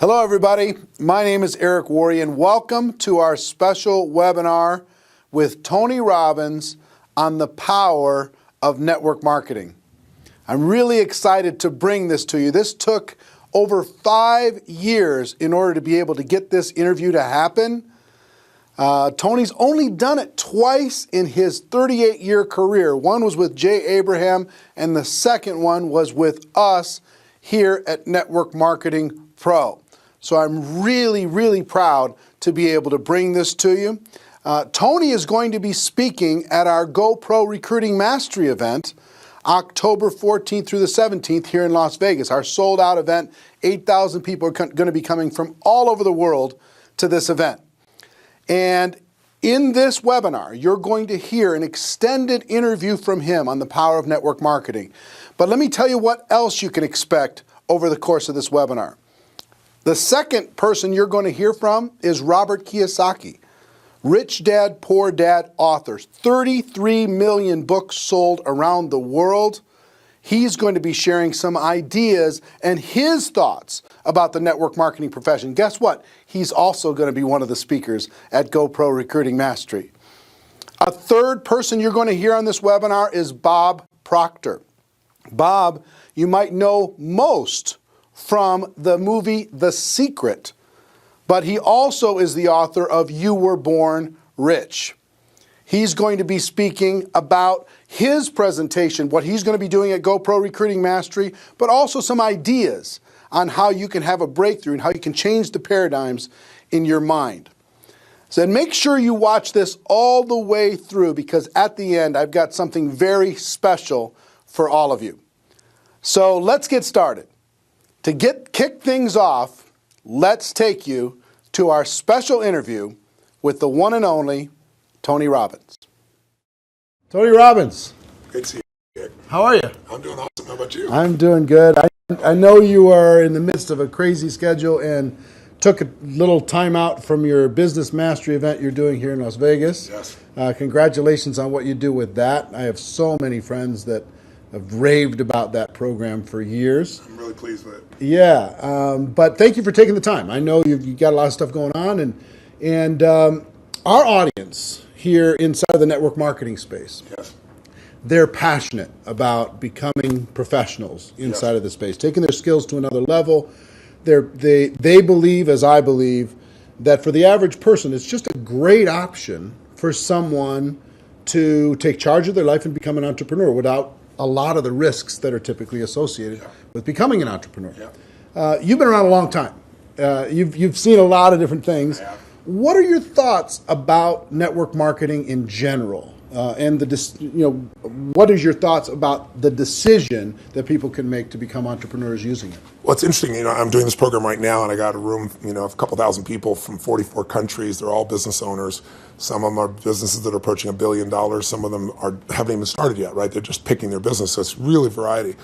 Hello everybody, my name is Eric Worre and welcome to our special webinar with Tony Robbins on the power of network marketing. I'm really excited to bring this to you. This took over 5 years in order to be able to get this interview to happen. Tony's only done it twice in his 38-year career. One was with Jay Abraham and the second one was with us here at Network Marketing Pro. So I'm really proud to be able to bring this to you. Tony is going to be speaking at our GoPro Recruiting Mastery event, October 14th through the 17th here in Las Vegas. Our sold out event, 8,000 people are going to be coming from all over the world to this event. And in this webinar, you're going to hear an extended interview from him on the power of network marketing. But let me tell you what else you can expect over the course of this webinar. The second person you're going to hear from is Robert Kiyosaki, Rich Dad, Poor Dad author, 33 million books sold around the world. He's going to be sharing some ideas and his thoughts about the network marketing profession. Guess what? He's also going to be one of the speakers at GoPro Recruiting Mastery. A third person you're going to hear on this webinar is Bob Proctor. Bob, you might know most from the movie The Secret, but he also is the author of You Were Born Rich. He's going to be speaking about his presentation, what he's going to be doing at GoPro Recruiting Mastery, but also some ideas on how you can have a breakthrough and how you can change the paradigms in your mind. So make sure you watch this all the way through because at the end I've got something very special for all of you. So let's get started. To kick things off, let's take you to our special interview with the one and only Tony Robbins. Tony Robbins. Great to see you. How are you? I'm doing awesome. How about you? I'm doing good. I know you are in the midst of a crazy schedule and took a little time out from your business mastery event you're doing here in Las Vegas. Yes. Congratulations on what you do with that. I have so many friends that have raved about that program for years. I'm really pleased with it. Yeah, but thank you for taking the time. I know you've got a lot of stuff going on, and our audience here inside of the network marketing space, yes, they're passionate about becoming professionals inside of the space, taking their skills to another level. They believe, as I believe, that for the average person, it's just a great option for someone to take charge of their life and become an entrepreneur without a lot of the risks that are typically associated with becoming an entrepreneur. You've been around a long time. You've seen a lot of different things. What are your thoughts about network marketing in general? And what is your thoughts about the decision that people can make to become entrepreneurs using it? Well, it's interesting. I'm doing this program right now, and I got a room, of a couple thousand people from 44 countries. They're all business owners. Some of them are businesses that are approaching $1 billion. Some of them haven't even started yet, right? They're just picking their business. So it's really variety.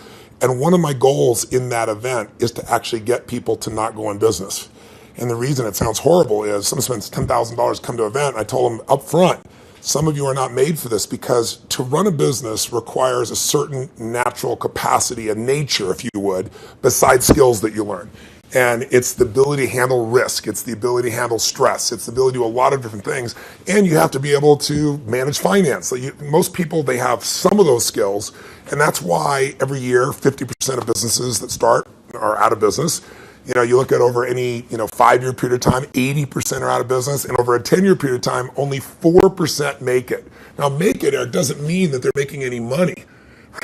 And one of my goals in that event is to actually get people to not go in business. And the reason it sounds horrible is someone spends $10,000 to come to an event. I told them up front, some of you are not made for this because to run a business requires a certain natural capacity, a nature, if you would, besides skills that you learn. And it's the ability to handle risk. It's the ability to handle stress. It's the ability to do a lot of different things. And you have to be able to manage finance. So most people, they have some of those skills. And that's why every year, 50% of businesses that start are out of business. You look at over any 5-year period of time, 80% are out of business, and over a 10-year period of time, only 4% make it. Now, make it, Eric, doesn't mean that they're making any money,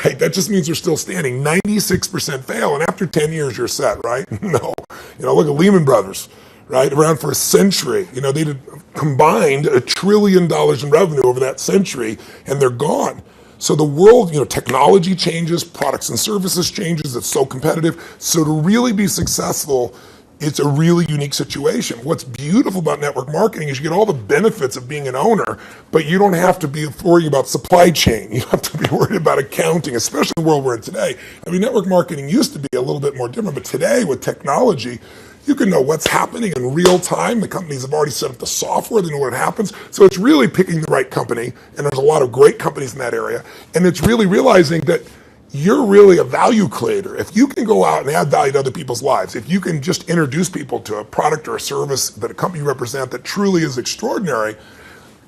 right? That just means they're still standing. 96% fail, and after 10 years, you're set, right? No. Look at Lehman Brothers, right? Around for a century. They did combined $1 trillion in revenue over that century, and they're gone. So the world, technology changes, products and services changes, it's so competitive. So to really be successful, it's a really unique situation. What's beautiful about network marketing is you get all the benefits of being an owner, but you don't have to be worrying about supply chain. You don't have to be worried about accounting, especially in the world we're in today. Network marketing used to be a little bit more different, but today with technology, you can know what's happening in real time. The companies have already set up the software. They know what happens. So it's really picking the right company. And there's a lot of great companies in that area. And it's really realizing that you're really a value creator. If you can go out and add value to other people's lives, if you can just introduce people to a product or a service that a company you represent that truly is extraordinary,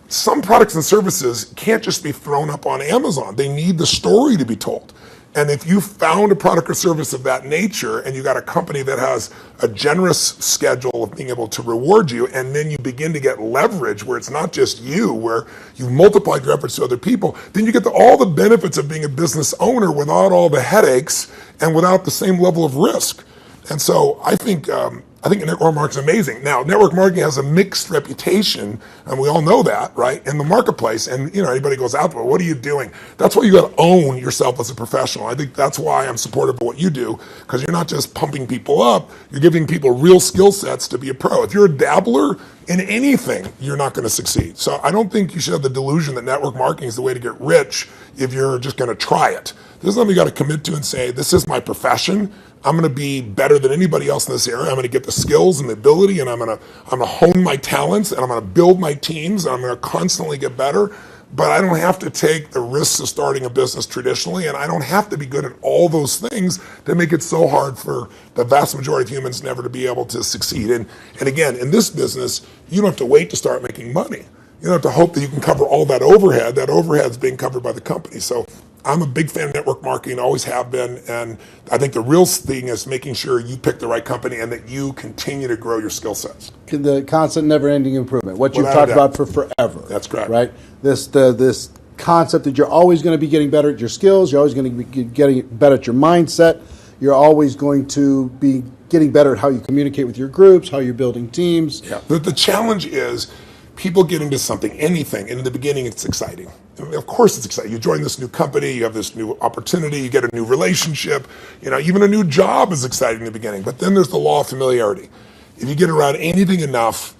some products and services can't just be thrown up on Amazon. They need the story to be told. And if you found a product or service of that nature and you got a company that has a generous schedule of being able to reward you, and then you begin to get leverage where it's not just you, where you've multiplied your efforts to other people, then you get all the benefits of being a business owner without all the headaches and without the same level of risk. And so I think network marketing is amazing. Now, network marketing has a mixed reputation, and we all know that, right, in the marketplace. And anybody goes out there, what are you doing? That's why you got to own yourself as a professional. I think that's why I'm supportive of what you do, because you're not just pumping people up, you're giving people real skill sets to be a pro. If you're a dabbler in anything, you're not going to succeed. So I don't think you should have the delusion that network marketing is the way to get rich if you're just going to try it. This is something you got to commit to and say, this is my profession. I'm going to be better than anybody else in this area. I'm going to get the skills and the ability, and I'm going to hone my talents, and I'm going to build my teams, and I'm going to constantly get better. But I don't have to take the risks of starting a business traditionally, and I don't have to be good at all those things that make it so hard for the vast majority of humans never to be able to succeed. And again, in this business, you don't have to wait to start making money. You don't have to hope that you can cover all that overhead. That overhead is being covered by the company. So I'm a big fan of network marketing, always have been, and I think the real thing is making sure you pick the right company and that you continue to grow your skill sets. The constant, never-ending improvement, what you've talked about for forever. That's correct. Right? This concept that you're always going to be getting better at your skills, you're always going to be getting better at your mindset, you're always going to be getting better at how you communicate with your groups, how you're building teams. Yeah. The challenge is people get into something, anything, and in the beginning it's exciting. Of course it's exciting. You join this new company, you have this new opportunity, you get a new relationship, even a new job is exciting in the beginning. But then there's the law of familiarity. If you get around anything enough,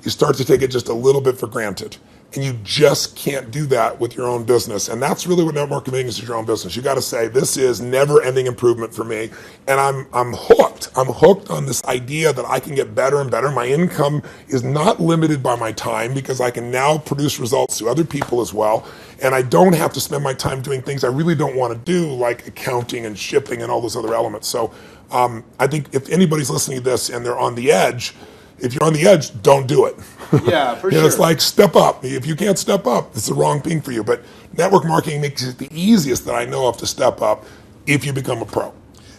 you start to take it just a little bit for granted. And you just can't do that with your own business. And that's really what network marketing is your own business. You got to say, this is never-ending improvement for me. And I'm hooked. I'm hooked on this idea that I can get better and better. My income is not limited by my time because I can now produce results to other people as well. And I don't have to spend my time doing things I really don't want to do, like accounting and shipping and all those other elements. So I think if anybody's listening to this and they're on the edge, if you're on the edge, don't do it. Yeah, for sure. It's like step up. If you can't step up, it's the wrong thing for you. But network marketing makes it the easiest that I know of to step up if you become a pro.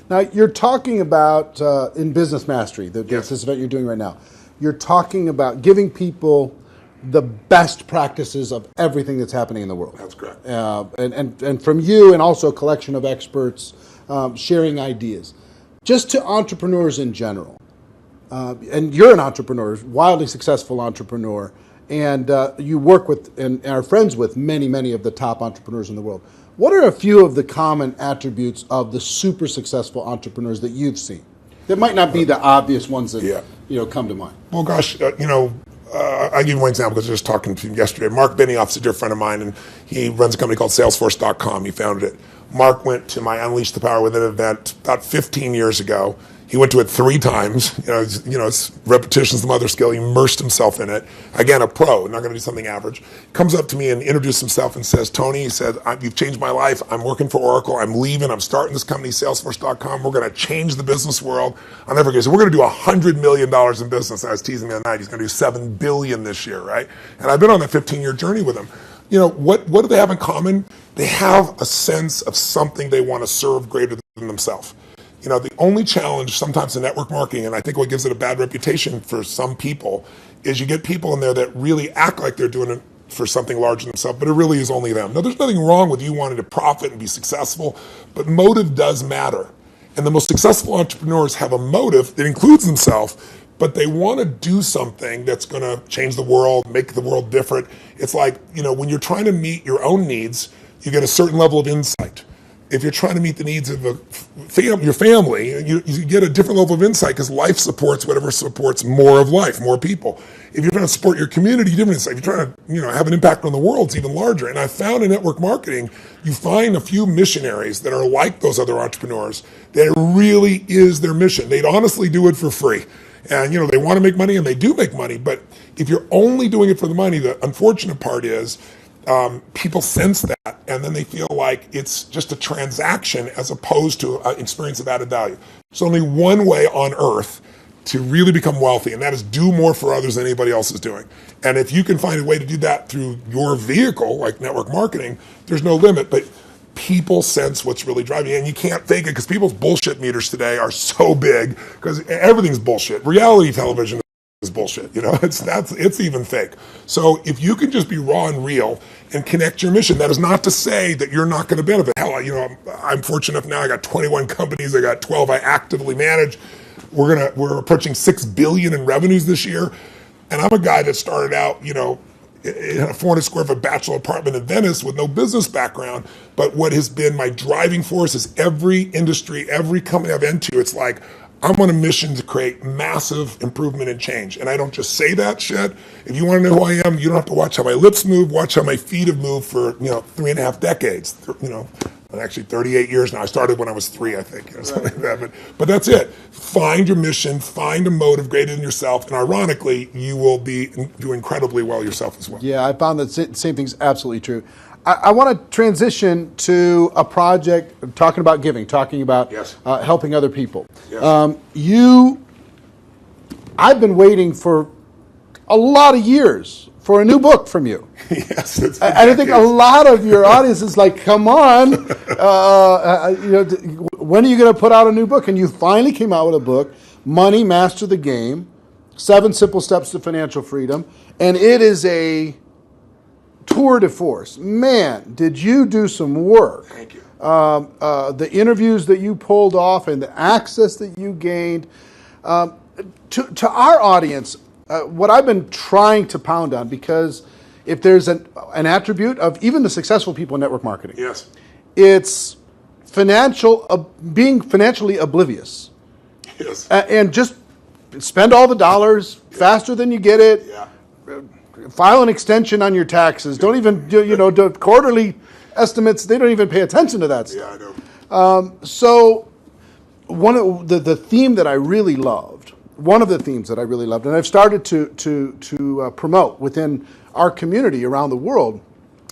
Now, you're talking about, in Business Mastery, Yes. this event you're doing right now, you're talking about giving people the best practices of everything that's happening in the world. That's correct. And from you and also a collection of experts sharing ideas. Just to entrepreneurs in general. And you're an entrepreneur, wildly successful entrepreneur, and you work with and are friends with many of the top entrepreneurs in the world. What are a few of the common attributes of the super successful entrepreneurs that you've seen? That might not be the obvious ones that come to mind. Well, gosh, I'll give you one example because I was just talking to him yesterday. Mark Benioff's a dear friend of mine, and he runs a company called Salesforce.com. He founded it. Mark went to my Unleash the Power Within event about 15 years ago. He went to it 3 times. It's repetition's the mother skill. He immersed himself in it. Again, a pro, not going to do something average. Comes up to me and introduces himself and says, Tony, he said, you've changed my life. I'm working for Oracle. I'm leaving. I'm starting this company, Salesforce.com. We're going to change the business world. I'll never forget. So we're going to do $100 million in business. I was teasing him the other night. He's going to do $7 billion this year, right? And I've been on that 15-year journey with him. What do they have in common? They have a sense of something they want to serve greater than themselves. The only challenge sometimes in network marketing, and I think what gives it a bad reputation for some people, is you get people in there that really act like they're doing it for something larger than themselves, but it really is only them. Now, there's nothing wrong with you wanting to profit and be successful, but motive does matter. And the most successful entrepreneurs have a motive that includes themselves, but they want to do something that's going to change the world, make the world different. It's like, when you're trying to meet your own needs, you get a certain level of insight. If you're trying to meet the needs of your family, you get a different level of insight because life supports whatever supports more of life, more people. If you're trying to support your community, different insight. If you're trying to have an impact on the world, it's even larger. And I found in network marketing, you find a few missionaries that are like those other entrepreneurs, that it really is their mission. They'd honestly do it for free. And they want to make money, and they do make money. But if you're only doing it for the money, the unfortunate part is people sense that. and then they feel like it's just a transaction as opposed to an experience of added value. There's only one way on earth to really become wealthy, and that is do more for others than anybody else is doing. And if you can find a way to do that through your vehicle, like network marketing, there's no limit. But people sense what's really driving you, and you can't fake it because people's bullshit meters today are so big because everything's bullshit. Reality television is bullshit. It's even fake. So if you can just be raw and real and connect your mission, that is not to say that you're not going to benefit. Hell, I'm fortunate enough now. I got 21 companies. I got 12 I actively manage. We're approaching $6 billion in revenues this year, and I'm a guy that started out, in a 400 square foot bachelor apartment in Venice with no business background. But what has been my driving force is every industry, every company I've been to, it's like, I'm on a mission to create massive improvement and change. And I don't just say that shit. If you want to know who I am, you don't have to watch how my lips move, watch how my feet have moved for, 3.5 decades, actually 38 years now. I started when I was 3, I think, something like that. But that's it. Find your mission, find a motive greater than yourself, and ironically, you will do incredibly well yourself as well. Yeah, I found that same thing's absolutely true. I want to transition to a project talking about giving, talking about Yes. Helping other people. Yes. I've been waiting for a lot of years for a new book from you. Yes, it's And I think a lot of your audience is like, come on, when are you going to put out a new book? And you finally came out with a book, Money, Master the Game, 7 Simple Steps to Financial Freedom. And it is a tour de force. Man, did you do some work. Thank you. The interviews that you pulled off and the access that you gained. To our audience, what I've been trying to pound on, because if there's an attribute of even the successful people in network marketing, Yes. it's being financially oblivious. Yes. And just spend all the dollars faster than you get it. Yeah. File an extension on your taxes. Don't even do quarterly estimates. They don't even pay attention to that stuff. Yeah, I know. So one of the theme that I really loved, and I've started to promote within our community around the world,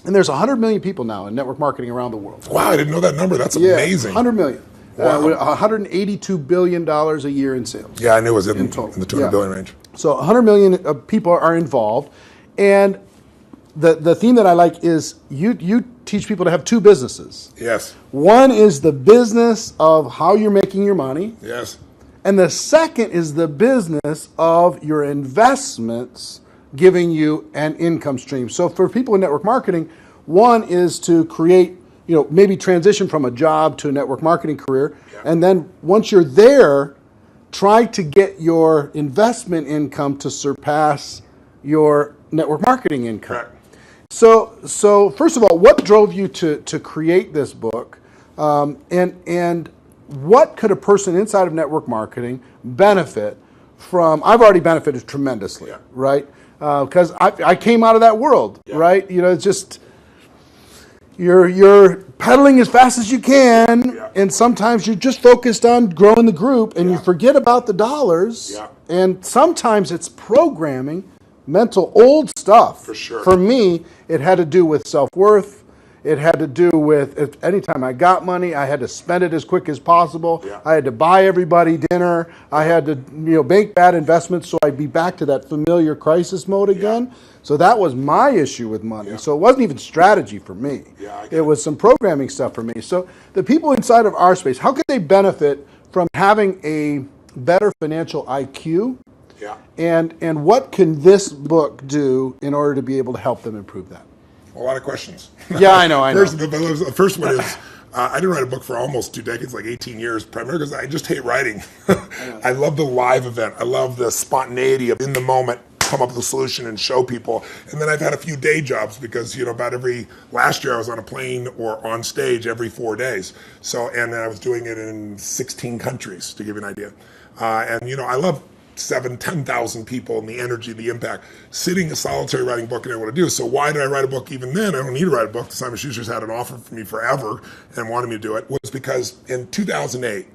and there's 100 million people now in network marketing around the world. Wow, I didn't know that number. That's amazing. 100 million. Wow. $182 billion a year in sales. Yeah, I knew it was in total. the 200 billion range. So 100 million people are involved. And the theme that I like is you teach people to have 2 businesses. Yes. One is the business of how you're making your money. Yes. And the second is the business of your investments giving you an income stream. So for people in network marketing, one is to create, maybe transition from a job to a network marketing career. Yeah. And then once you're there, try to get your investment income to surpass your network marketing income. Correct. So first of all, what drove you to create this book, and what could a person inside of network marketing benefit from? I've already benefited tremendously, Yeah. right? Because I came out of that world, Yeah. right? It's just you're pedaling as fast as you can, Yeah. and sometimes you're just focused on growing the group, and you forget about the dollars. Yeah. And sometimes it's programming. Mental old stuff. For sure. For me, it had to do with self-worth. It had to do with anytime I got money, I had to spend it as quick as possible. Yeah. I had to buy everybody dinner. I had to make bad investments so I'd be back to that familiar crisis mode again. Yeah. So that was my issue with money. Yeah. So it wasn't even strategy for me. Yeah, I get it was some programming stuff for me. So the people inside of our space, how could they benefit from having a better financial IQ? Yeah. And what can this book do in order to be able to help them improve that? A lot of questions. Yeah, I know. The first one is, I didn't write a book for almost 2 decades, like 18 years, primarily because I just hate writing. I love the live event. I love the spontaneity of in the moment, come up with a solution and show people. And then I've had a few day jobs because, last year I was on a plane or on stage every 4 days. And then I was doing it in 16 countries, to give you an idea. I love 10,000 people and the energy, the impact. Sitting a solitary writing book and I want to do. So why did I write a book even then? I don't need to write a book. Simon Schuster's had an offer for me forever and wanted me to do it. Was because in 2008,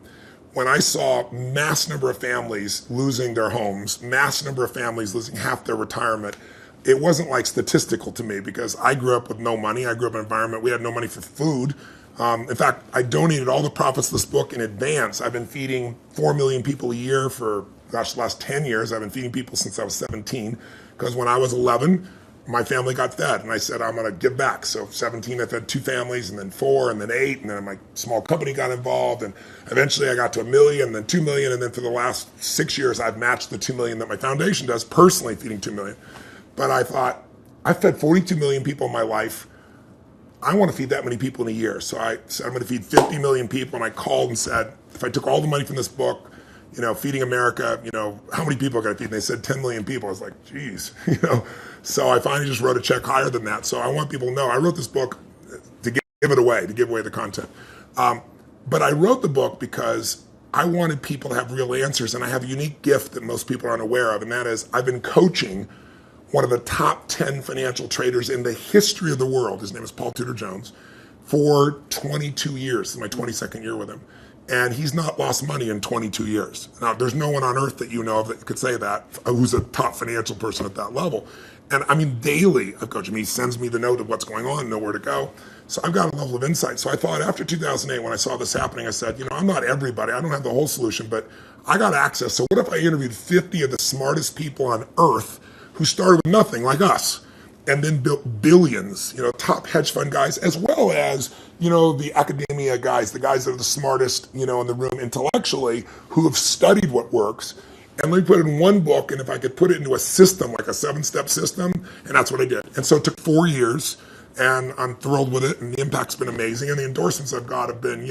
when I saw mass number of families losing their homes, mass number of families losing half their retirement, it wasn't like statistical to me because I grew up with no money. I grew up in an environment, we had no money for food. In fact, I donated all the profits of this book in advance. I've been feeding 4 million people a year for, gosh, the last 10 years. I've been feeding people since I was 17 because when I was 11, my family got fed, and I said, I'm going to give back. So 17, I fed 2 families, and then 4, and then 8, and then my small company got involved, and eventually I got to $1 million, and then 2 million, and then for the last 6 years, I've matched the 2 million that my foundation does, personally feeding 2 million. But I thought, I fed 42 million people in my life. I want to feed that many people in a year. So I said, I'm going to feed 50 million people, and I called and said, if I took all the money from this book, Feeding America, how many people can I feed? And they said 10 million people. I was like, geez, So I finally just wrote a check higher than that. So I want people to know I wrote this book to give it away, to give away the content. But I wrote the book because I wanted people to have real answers, and I have a unique gift that most people aren't aware of, and that is I've been coaching one of the top 10 financial traders in the history of the world. His name is Paul Tudor Jones, for 22 years. This is my 22nd year with him. And he's not lost money in 22 years. Now, there's no one on earth that you know of that could say that, who's a top financial person at that level. And I mean, daily, I've coached him. He sends me the note of what's going on, know where to go. So I've got a level of insight. So I thought after 2008, when I saw this happening, I said, I'm not everybody. I don't have the whole solution, but I got access. So what if I interviewed 50 of the smartest people on earth who started with nothing, like us, and then built billions, top hedge fund guys, as well as, the academia guys, the guys that are the smartest, in the room intellectually, who have studied what works. And let me put it in one book, and if I could put it into a system, like a 7-step system, and that's what I did. And so it took 4 years, and I'm thrilled with it, and the impact's been amazing, and the endorsements I've got have been,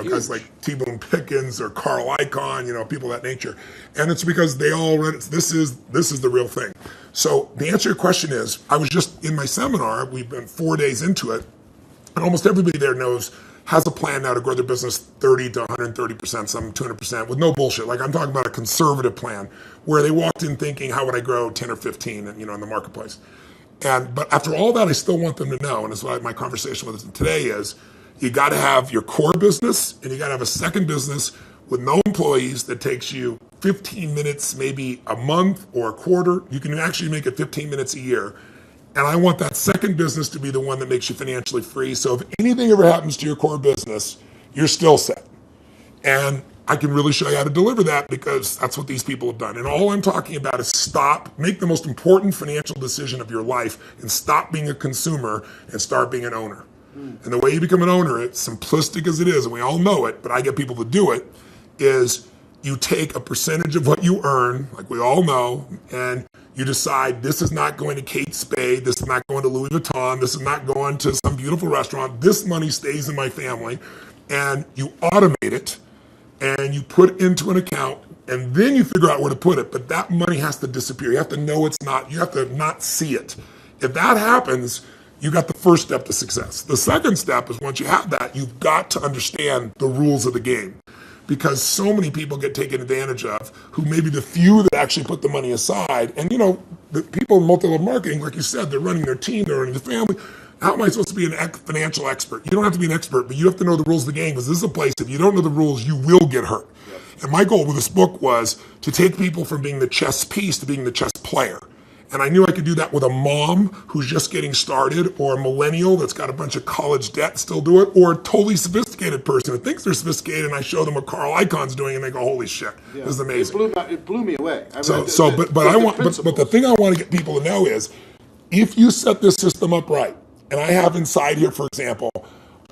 guys like T. Boone Pickens or Carl Icahn, people of that nature. And it's because they all read it. This is the real thing. So the answer to your question is, I was just in my seminar, we've been 4 days into it, and almost everybody there has a plan now to grow their business 30 to 130%, some 200%, with no bullshit. Like I'm talking about a conservative plan where they walked in thinking, how would I grow 10 or 15 in the marketplace? But after all that, I still want them to know, and that's why my conversation with them today is, you got to have your core business, and you got to have a second business with no employees that takes you 15 minutes, maybe a month or a quarter. You can actually make it 15 minutes a year. And I want that second business to be the one that makes you financially free. So if anything ever happens to your core business, you're still set. And I can really show you how to deliver that because that's what these people have done. And all I'm talking about is make the most important financial decision of your life and stop being a consumer and start being an owner. And the way you become an owner, it's simplistic as it is, and we all know it, but I get people to do it, is you take a percentage of what you earn, like we all know, and you decide this is not going to Kate Spade, this is not going to Louis Vuitton, this is not going to some beautiful restaurant, this money stays in my family, and you automate it, and you put it into an account, and then you figure out where to put it, but that money has to disappear. You have to know it's not, you have to not see it. If that happens, you got the first step to success. The second step is once you have that, you've got to understand the rules of the game. Because so many people get taken advantage of, who may be the few that actually put the money aside. And the people in multi-level marketing, like you said, they're running their team, they're running the family. How am I supposed to be a financial expert? You don't have to be an expert, but you have to know the rules of the game, because this is a place, if you don't know the rules, you will get hurt. Yep. And my goal with this book was to take people from being the chess piece to being the chess player. And I knew I could do that with a mom who's just getting started, or a millennial that's got a bunch of college debt, still do it, or a totally sophisticated person who thinks they're sophisticated, and I show them what Carl Icahn's doing, and they go, "Holy shit, this is amazing." It blew me away. But the thing I want to get people to know is, if you set this system up right, and I have inside here, for example,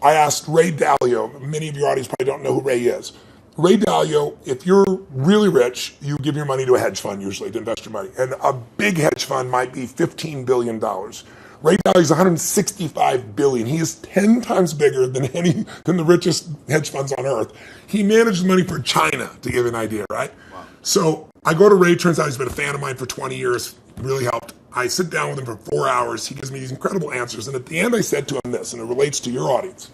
I asked Ray Dalio. Many of your audience probably don't know who Ray is. Ray Dalio, if you're really rich, you give your money to a hedge fund usually to invest your money. And a big hedge fund might be $15 billion. Ray Dalio is $165 billion. He is 10 times bigger than the richest hedge funds on earth. He manages money for China, to give you an idea, right? Wow. So I go to Ray, turns out he's been a fan of mine for 20 years, really helped. I sit down with him for 4 hours. He gives me these incredible answers. And at the end, I said to him this, and it relates to your audience.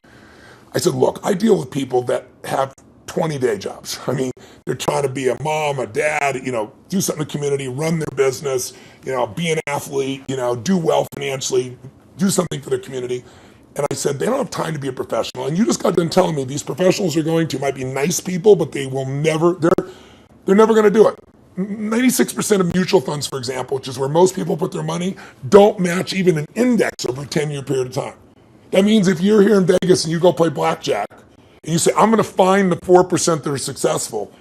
I said, look, I deal with people that have 20-day jobs. I mean, they're trying to be a mom, a dad, do something in the community, run their business, be an athlete, do well financially, do something for their community. And I said, they don't have time to be a professional. And you just got done telling me these professionals might be nice people, but they will never, they're never going to do it. 96% of mutual funds, for example, which is where most people put their money, don't match even an index over a 10-year period of time. That means if you're here in Vegas and you go play blackjack, and you say, I'm going to find the 4% that are successful.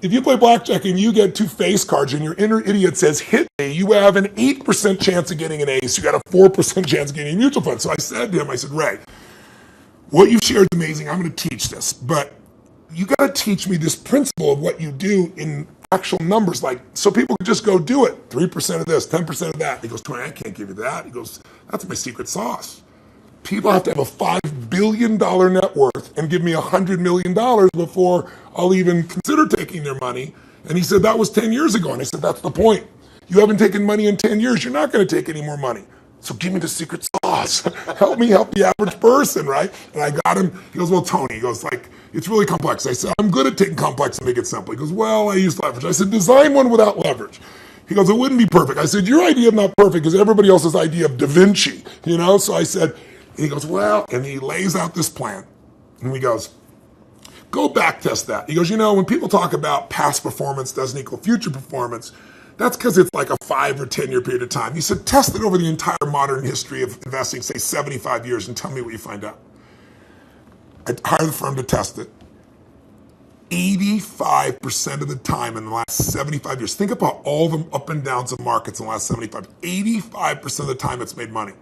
If you play blackjack and you get 2 face cards and your inner idiot says, hit me, you have an 8% chance of getting an ace. You got a 4% chance of getting a mutual fund. So I said to him, I said, Ray, what you've shared is amazing. I'm going to teach this, but you got to teach me this principle of what you do in actual numbers, like, so people can just go do it. 3% of this, 10% of that. He goes, Tony, I can't give you that. He goes, that's my secret sauce. People have to have a $5 billion net worth and give me $100 million before I'll even consider taking their money. And he said, that was 10 years ago. And I said, that's the point. You haven't taken money in 10 years. You're not going to take any more money. So give me the secret sauce. Help me help the average person, right? And I got him. He goes, well, Tony, he goes, like, it's really complex. I said, I'm good at taking complex and make it simple. He goes, well, I use leverage. I said, design one without leverage. He goes, it wouldn't be perfect. I said, your idea is not perfect because everybody else's idea of Da Vinci, you know? So I said, he goes, well, and he lays out this plan. And he goes, go back test that. He goes, you know, when people talk about past performance doesn't equal future performance, that's because it's like a 5 or 10 year period of time. He said, test it over the entire modern history of investing, say 75 years, and tell me what you find out. I hired the firm to test it. 85% of the time in the last 75 years, think about all the up and downs of markets in the last 85% of the time it's made money.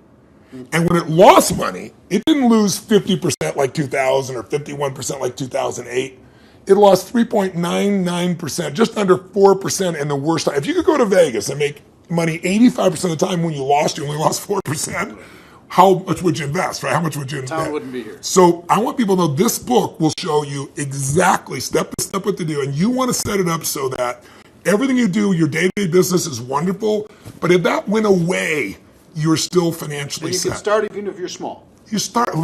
And when it lost money, it didn't lose 50% like 2000 or 51% like 2008. It lost 3.99%, just under 4% in the worst time. If you could go to Vegas and make money 85% of the time, when you only lost 4%, how much would you invest, right? How much would you invest? Tom wouldn't be here. So I want people to know this book will show you exactly step by step what to do. And you want to set it up so that everything you do, your day-to-day business is wonderful. But if that went away, you're still financially set. You can start even if you're small. You can start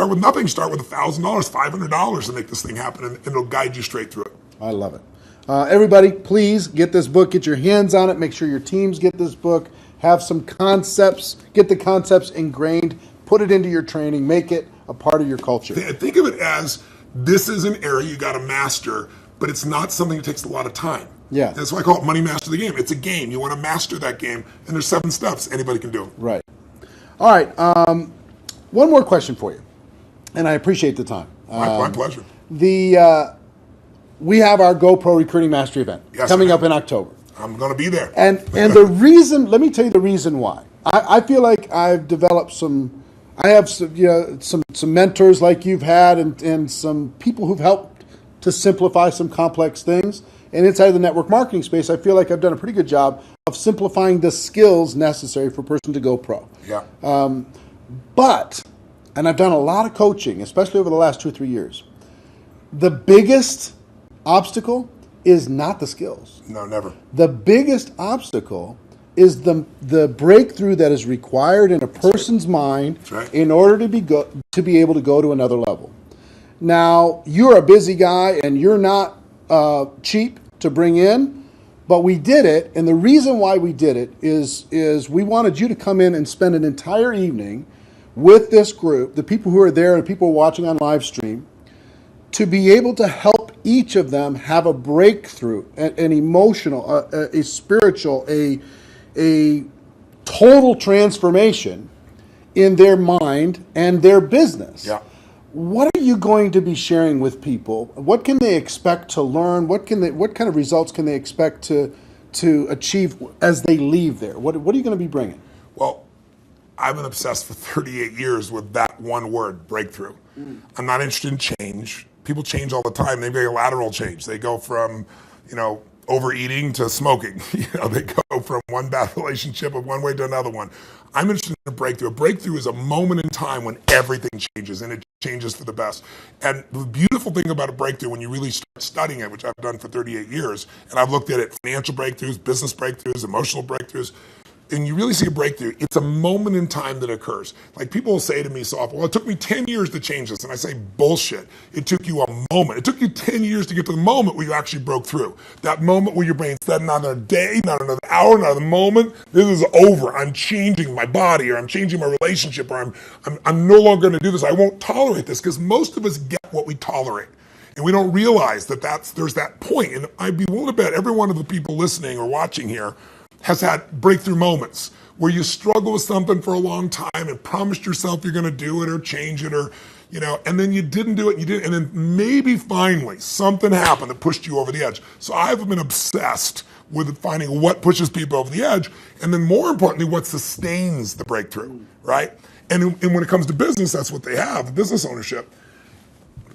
with nothing. Start with $1,000, $500 to make this thing happen, and it'll guide you straight through it. I love it. Everybody, please get this book, get your hands on it, make sure your teams get this book, have some concepts, get the concepts ingrained, put it into your training, make it a part of your culture. Think of it as this is an area you got to master, but it's not something that takes a lot of time. Yeah. That's why I call it Money Master the Game. It's a game. You want to master that game, and there's 7 steps. Anybody can do it. Right. All right. One more question for you, and I appreciate the time. My pleasure. We have our GoPro Recruiting Mastery event coming up in October. I'm going to be there. And the reason, let me tell you the reason why. I feel like I've developed some mentors like you've had and some people who've helped to simplify some complex things. And inside of the network marketing space, I feel like I've done a pretty good job of simplifying the skills necessary for a person to go pro. Yeah. And I've done a lot of coaching, especially over the last 2 or 3 years. The biggest obstacle is not the skills. No, never. The biggest obstacle is the breakthrough that is required in a person's mind in order to be able to go to another level. Now, you're a busy guy and you're not cheap to bring in, but we did it, and the reason why we did it is we wanted you to come in and spend an entire evening with this group, the people who are there and people watching on live stream, to be able to help each of them have a breakthrough, an emotional, a spiritual, a total transformation in their mind and their business. Yeah. What are you going to be sharing with people? What can they expect to learn? What kind of results can they expect to achieve as they leave there? What are you going to be bringing? Well, I've been obsessed for 38 years with that one word, breakthrough. I'm not interested in change. People change all the time. They make a lateral change. They go from, overeating to smoking. They go from one bad relationship of one way to another one. I'm interested in a breakthrough. A breakthrough is a moment in time when everything changes, and it changes for the best. And the beautiful thing about a breakthrough, when you really start studying it, which I've done for 38 years, and I've looked at it, financial breakthroughs, business breakthroughs, emotional breakthroughs, and you really see a breakthrough, it's a moment in time that occurs. Like people will say to me so often, well, it took me 10 years to change this. And I say, bullshit. It took you a moment. It took you 10 years to get to the moment where you actually broke through. That moment where your brain said, not another day, not another hour, not another moment. This is over. I'm changing my body, or I'm changing my relationship, or I'm no longer going to do this. I won't tolerate this, because most of us get what we tolerate. And we don't realize that there's that point. And I'd be willing to bet every one of the people listening or watching here has had breakthrough moments where you struggle with something for a long time and promised yourself you're going to do it or change it or, and then you didn't do it, and then maybe finally something happened that pushed you over the edge. So I've been obsessed with finding what pushes people over the edge, and then more importantly, what sustains the breakthrough, right? And when it comes to business, that's what they have, business ownership.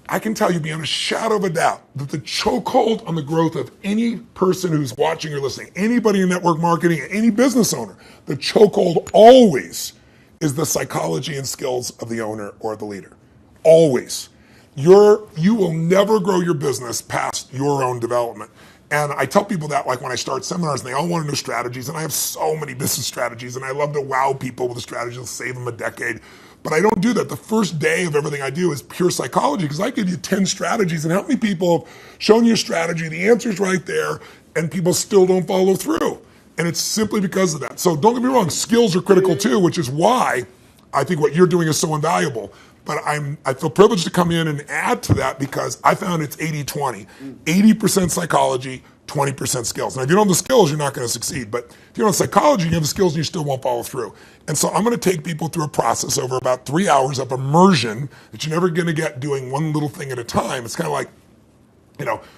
I can tell you beyond a shadow of a doubt that the chokehold on the growth of any person who's watching or listening, anybody in network marketing, any business owner, the chokehold always is the psychology and skills of the owner or the leader. Always. You will never grow your business past your own development. And I tell people that, like when I start seminars and they all want to know strategies, and I have so many business strategies and I love to wow people with the strategies and save them a decade. But I don't do that. The first day of everything I do is pure psychology because I give you 10 strategies, and how many people have shown you a strategy, the answer's right there, and people still don't follow through. And it's simply because of that. So don't get me wrong, skills are critical too, which is why I think what you're doing is so invaluable. But I feel privileged to come in and add to that because I found it's 80-20. 80% psychology, 20% skills. Now, if you don't have the skills, you're not going to succeed. But if you don't have psychology, you have the skills and you still won't follow through. And so I'm going to take people through a process over about 3 hours of immersion that you're never going to get doing one little thing at a time. It's kind of like,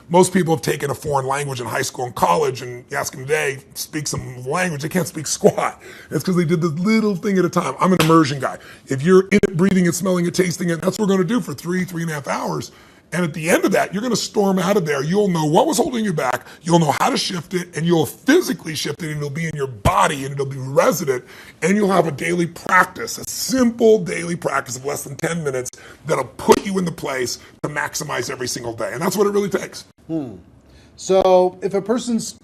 most people have taken a foreign language in high school and college, and you ask them today, speak some language, they can't speak squat. It's because they did this little thing at a time. I'm an immersion guy. If you're in it, breathing it, smelling it, tasting it, that's what we're going to do for 3.5 hours. And at the end of that, you're going to storm out of there. You'll know what was holding you back. You'll know how to shift it, and you'll physically shift it, and it'll be in your body, and it'll be resident, and you'll have a daily practice, a simple daily practice of less than 10 minutes that'll put you in the place to maximize every single day. And that's what it really takes. So if a person's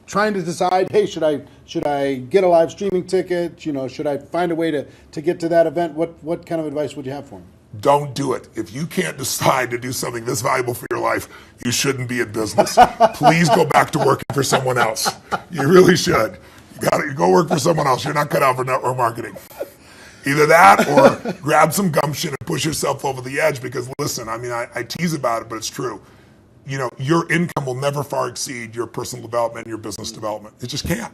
trying to decide, hey, should I get a live streaming ticket? Should I find a way to get to that event? What kind of advice would you have for them? Don't do it. If you can't decide to do something this valuable for your life, you shouldn't be in business. Please go back to working for someone else. You really should. You go work for someone else. You're not cut out for network marketing. Either that or grab some gumption and push yourself over the edge because, listen, I tease about it, but it's true. Your income will never far exceed your personal development and your business development. It just can't.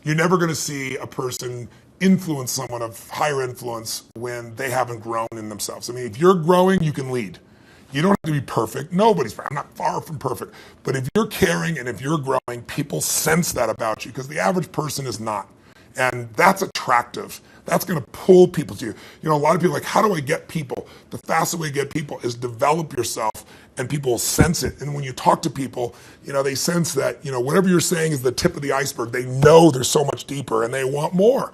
You're never going to see a person influence someone of higher influence when they haven't grown in themselves. If you're growing, you can lead. You don't have to be perfect. Nobody's perfect. I'm not far from perfect. But if you're caring and if you're growing, people sense that about you because the average person is not. And that's attractive. That's going to pull people to you. A lot of people are like, how do I get people? The fastest way to get people is develop yourself and people will sense it. And when you talk to people, they sense that, whatever you're saying is the tip of the iceberg. They know there's so much deeper and they want more.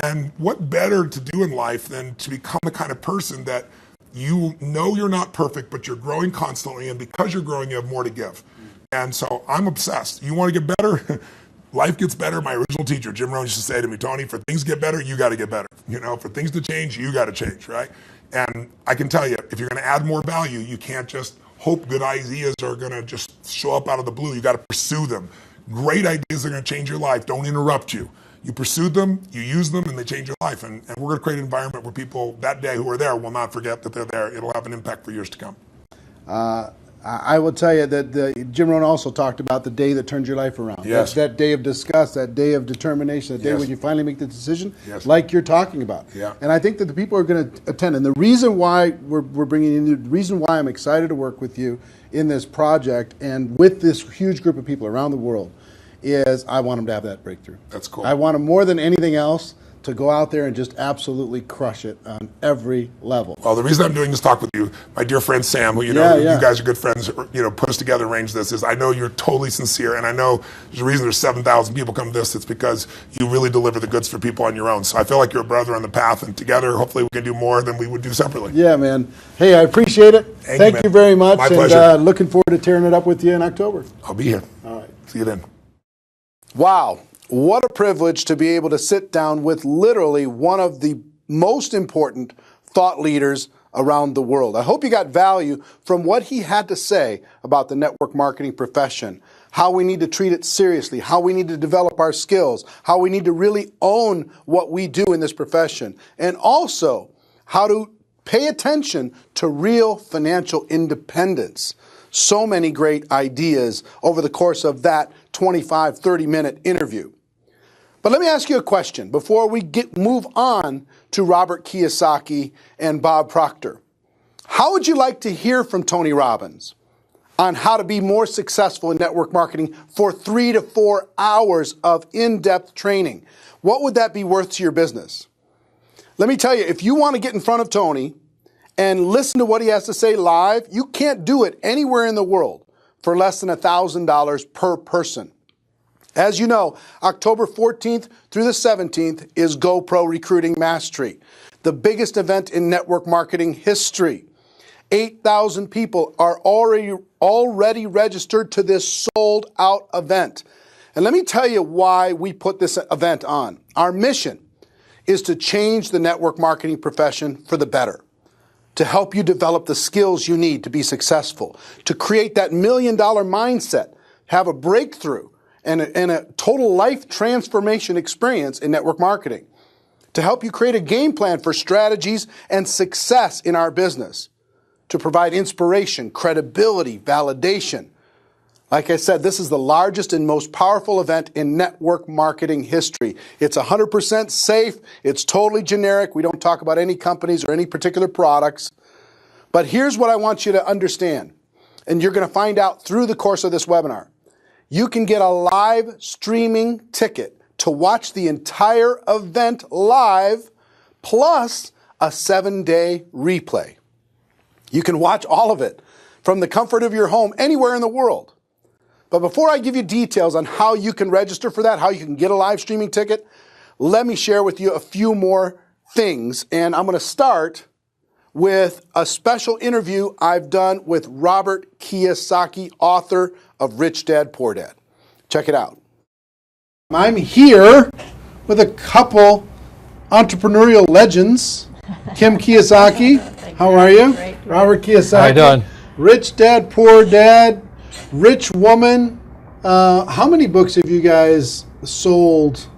And what better to do in life than to become the kind of person that you know you're not perfect, but you're growing constantly. And because you're growing, you have more to give. And so I'm obsessed. You want to get better? Life gets better. My original teacher, Jim Rohn, used to say to me, Tony, for things to get better, you got to get better. For things to change, you got to change, right? And I can tell you, if you're going to add more value, you can't just hope good ideas are going to just show up out of the blue. You got to pursue them. Great ideas are going to change your life. Don't interrupt you. You pursue them, you use them, and they change your life. And we're going to create an environment where people that day who are there will not forget that they're there. It'll have an impact for years to come. I will tell you that Jim Rohn also talked about the day that turns your life around. Yes. That day of disgust, that day of determination, that day when you finally make the decision, like you're talking about. Yeah. And I think that the people are going to attend. And the reason why we're bringing in you, the reason why I'm excited to work with you in this project and with this huge group of people around the world is I want them to have that breakthrough. That's cool. I want them more than anything else to go out there and just absolutely crush it on every level. Well, the reason I'm doing this talk with you, my dear friend Sam, who you guys are good friends, put us together and arranged this, is I know you're totally sincere, and I know there's a reason there's 7,000 people come to this. It's because you really deliver the goods for people on your own. So I feel like you're a brother on the path, and together, hopefully, we can do more than we would do separately. Yeah, man. Hey, I appreciate it. Thank you very much. My pleasure. Looking forward to tearing it up with you in October. I'll be here. All right. See you then. Wow. What a privilege to be able to sit down with literally one of the most important thought leaders around the world. I hope you got value from what he had to say about the network marketing profession, how we need to treat it seriously, how we need to develop our skills, how we need to really own what we do in this profession, and also how to pay attention to real financial independence. so many great ideas over the course of that 25, 30-minute interview. But let me ask you a question before we move on to Robert Kiyosaki and Bob Proctor. How would you like to hear from Tony Robbins on how to be more successful in network marketing for 3 to 4 hours of in-depth training? What would that be worth to your business? Let me tell you, if you want to get in front of Tony and listen to what he has to say live, you can't do it anywhere in the world for less than $1,000 per person. As you know, October 14th through the 17th is GoPro Recruiting Mastery, the biggest event in network marketing history. 8,000 people are already registered to this sold-out event. And let me tell you why we put this event on. Our mission is to change the network marketing profession for the better, to help you develop the skills you need to be successful, to create that $1 million mindset, have a breakthrough, and a total life transformation experience in network marketing, to help you create a game plan for strategies and success in our business, to provide inspiration, credibility, validation. Like I said, this is the largest and most powerful event in network marketing history. It's 100% safe. It's totally generic. We don't talk about any companies or any particular products. But here's what I want you to understand, and you're going to find out through the course of this webinar. You can get a live streaming ticket to watch the entire event live, plus a 7-day replay. You can watch all of it from the comfort of your home anywhere in the world. But before I give you details on how you can register for that, how you can get a live streaming ticket, let me share with you a few more things. And I'm going to start with a special interview I've done with Robert Kiyosaki, author of Rich Dad, Poor Dad. Check it out. I'm here with a couple entrepreneurial legends. Kim Kiyosaki, how are you? Great. Robert Kiyosaki. How you doing? Rich Dad, Poor Dad, Rich Woman. How many books have you guys sold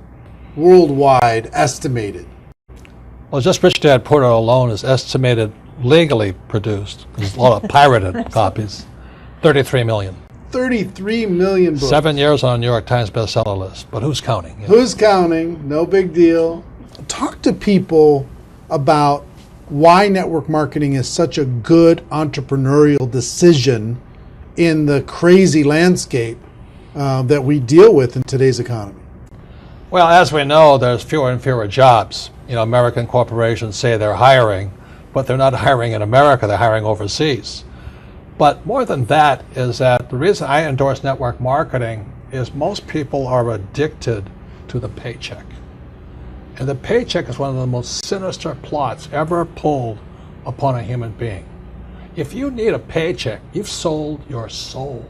worldwide, estimated? Well, just Rich Dad Poor Dad alone is estimated legally produced. There's a lot of pirated copies. 33 million. 33 million books. 7 years on a New York Times bestseller list, but who's counting? You know? Who's counting? No big deal. Talk to people about why network marketing is such a good entrepreneurial decision in the crazy landscape that we deal with in today's economy. Well, as we know, there's fewer and fewer jobs. You know, American corporations say they're hiring, but they're not hiring in America, they're hiring overseas. But more than that is that the reason I endorse network marketing is most people are addicted to the paycheck. And the paycheck is one of the most sinister plots ever pulled upon a human being. If you need a paycheck, you've sold your soul.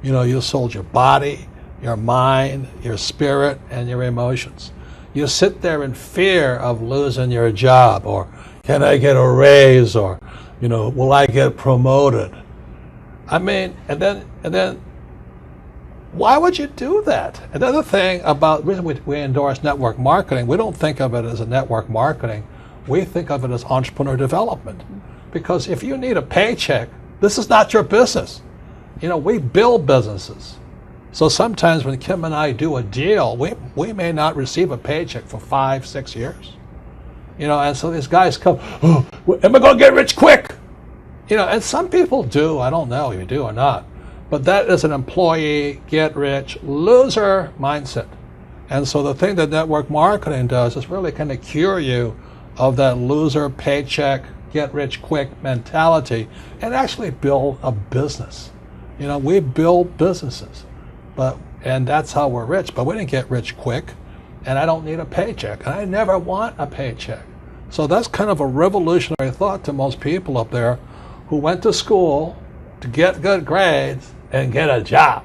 You know, you sold your body, your mind, your spirit, and your emotions. You sit there in fear of losing your job, or can I get a raise, or, you know, will I get promoted? I mean, and then why would you do that? Another thing about the reason we endorse network marketing, we don't think of it as a network marketing. We think of it as entrepreneur development. Because if you need a paycheck, this is not your business. You know, we build businesses. So sometimes when Kim and I do a deal, we may not receive a paycheck for 5-6 years. You know, and so these guys come, oh, am I going to get rich quick? You know, and some people do. I don't know if you do or not. But that is an employee, get rich, loser mindset. And so the thing that network marketing does is really kind of cure you of that loser paycheck, get rich quick mentality and actually build a business. You know, we build businesses, and that's how we're rich. But we didn't get rich quick, and I don't need a paycheck, and I never want a paycheck. So that's kind of a revolutionary thought to most people up there who went to school to get good grades and get a job.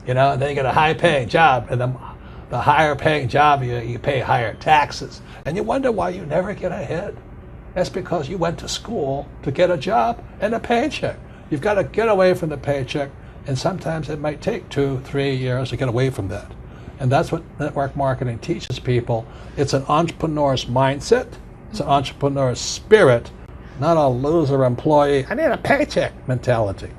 You know, and then you get a high-paying job, and the higher-paying job, you pay higher taxes, and you wonder why you never get ahead. That's because you went to school to get a job and a paycheck. You've got to get away from the paycheck, and sometimes it might take 2-3 years to get away from that. And that's what network marketing teaches people. It's an entrepreneur's mindset. It's an entrepreneur's spirit, not a loser employee, I need a paycheck mentality.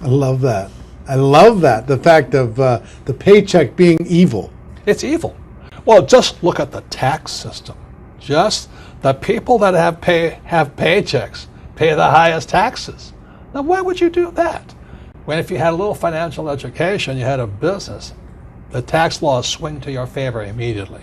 I love that. I love that. The fact of the paycheck being evil. It's evil. Well, just look at the tax system. Just the people that have paychecks pay the highest taxes. Now, why would you do that? When if you had a little financial education, you had a business, the tax laws swing to your favor immediately.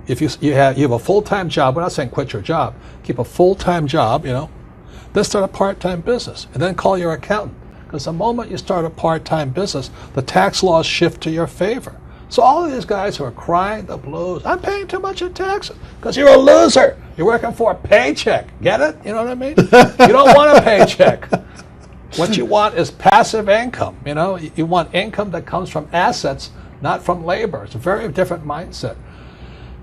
If you have a full-time job, we're not saying quit your job, keep a full-time job, then start a part-time business, and then call your accountant. Because the moment you start a part-time business, the tax laws shift to your favor. So all of these guys who are crying the blues, I'm paying too much in taxes, because you're a loser. You're working for a paycheck. Get it? You know what I mean? You don't want a paycheck. What you want is passive income. You want income that comes from assets, not from labor. It's a very different mindset.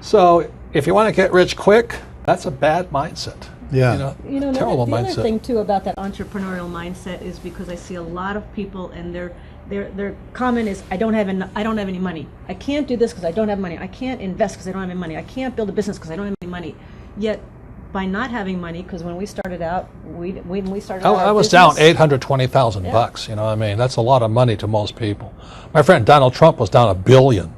So if you want to get rich quick, that's a bad mindset. Yeah. Terrible the mindset. other thing too about that entrepreneurial mindset is because I see a lot of people and their comment is I don't have any money. I can't do this because I don't have money. I can't invest because I don't have any money. I can't build a business because I don't have any money. Yet by not having money, because when we started out, I was down $820,000. You know what I mean? That's a lot of money to most people. My friend Donald Trump was down $1 billion.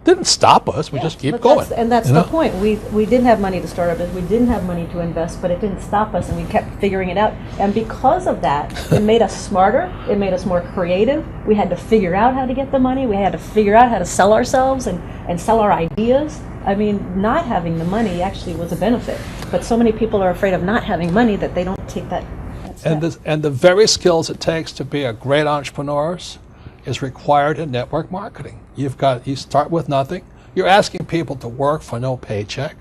Didn't stop us. We just keep going. That's the point. We didn't have money to start our business. We didn't have money to invest, but it didn't stop us, and we kept figuring it out. And because of that, it made us smarter. It made us more creative. We had to figure out how to get the money. We had to figure out how to sell ourselves and sell our ideas. I mean, not having the money actually was a benefit. But so many people are afraid of not having money that they don't take that step. And the very skills it takes to be a great entrepreneur is required in network marketing. You start with nothing. You're asking people to work for no paycheck,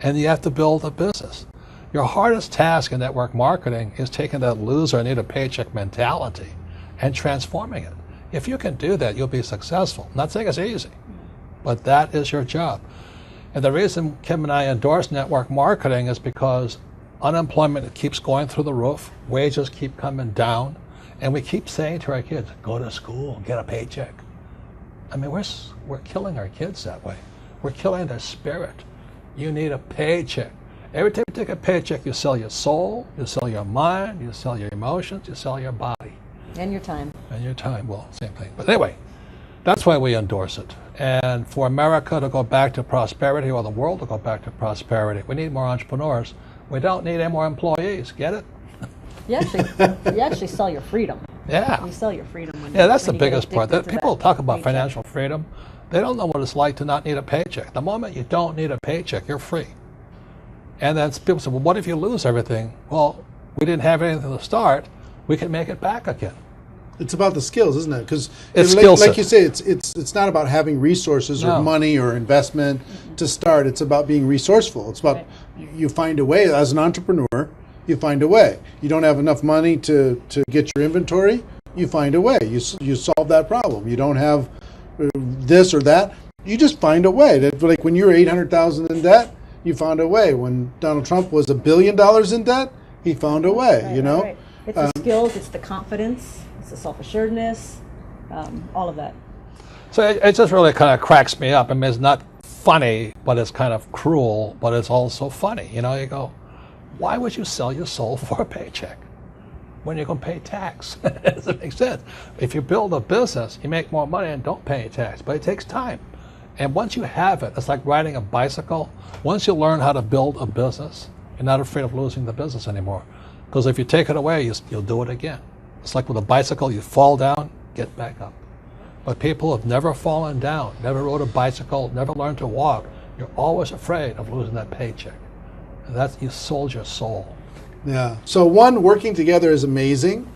and you have to build a business. Your hardest task in network marketing is taking that loser I need a paycheck mentality and transforming it. If you can do that, you'll be successful. I'm not saying it's easy, but that is your job. And the reason Kim and I endorse network marketing is because unemployment keeps going through the roof, wages keep coming down, and we keep saying to our kids, go to school, get a paycheck. I mean, we're killing our kids that way. We're killing their spirit. You need a paycheck. Every time you take a paycheck, you sell your soul, you sell your mind, you sell your emotions, you sell your body. And your time. And your time, well, same thing. But anyway, that's why we endorse it. And for America to go back to prosperity, or the world to go back to prosperity, we need more entrepreneurs. We don't need any more employees. Get it? You actually sell your freedom. Yeah. You sell your freedom. That's the when you get biggest part. addicted to People that talk about paycheck. financial freedom. They don't know what it's like to not need a paycheck. The moment you don't need a paycheck, you're free. And then people say, well, what if you lose everything? Well, we didn't have anything to start. We can make it back again. It's about the skills, isn't it? Because like you say, it's not about having resources or money or investment to start. It's about being resourceful. It's about you find a way. As an entrepreneur, you find a way. You don't have enough money to get your inventory, you find a way. You solve that problem. You don't have this or that, you just find a way. Like when you're $800,000 in debt, you found a way. When Donald Trump was $1 billion in debt, he found a way. Right. It's the skills, it's the confidence, it's the self-assuredness, all of that. So it just really kind of cracks me up. I mean, it's not funny, but it's kind of cruel, but it's also funny. You go, why would you sell your soul for a paycheck when you're going to pay tax? It doesn't make sense. If you build a business, you make more money and don't pay tax, but it takes time. And once you have it, it's like riding a bicycle. Once you learn how to build a business, you're not afraid of losing the business anymore. Because if you take it away, you'll do it again. It's like with a bicycle, you fall down, get back up. But people have never fallen down, never rode a bicycle, never learned to walk. You're always afraid of losing that paycheck. And that's, you sold your soul. Yeah. So one, working together is amazing.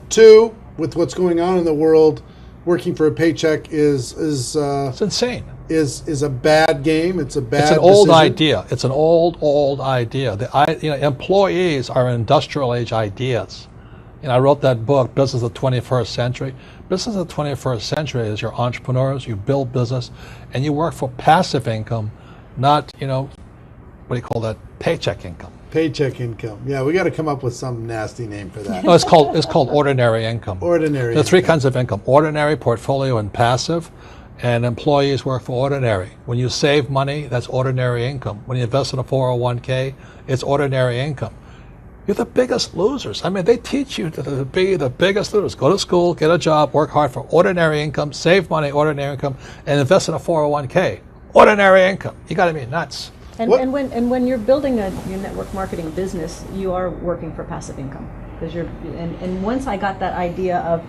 Two, with what's going on in the world, working for a paycheck is it's insane. Is a bad game. It's a bad. It's an old decision. idea. It's an old idea. Employees are industrial age ideas. I wrote that book, Business of the 21st Century. Business of the 21st Century is your entrepreneurs. You build business, and you work for passive income, not what do you call that? Paycheck income. Paycheck income. Yeah, we got to come up with some nasty name for that. No, it's called ordinary income. Ordinary. There are three kinds of income: ordinary, portfolio, and passive. And employees work for ordinary. When you save money, that's ordinary income. When you invest in a 401k, it's ordinary income. you're the biggest losers. I mean, they teach you to be the biggest losers. Go to school, get a job, work hard for ordinary income, save money, ordinary income, and invest in a 401k. Ordinary income. You got to be nuts. And when you're building your network marketing business, you are working for passive income, because and once I got that idea of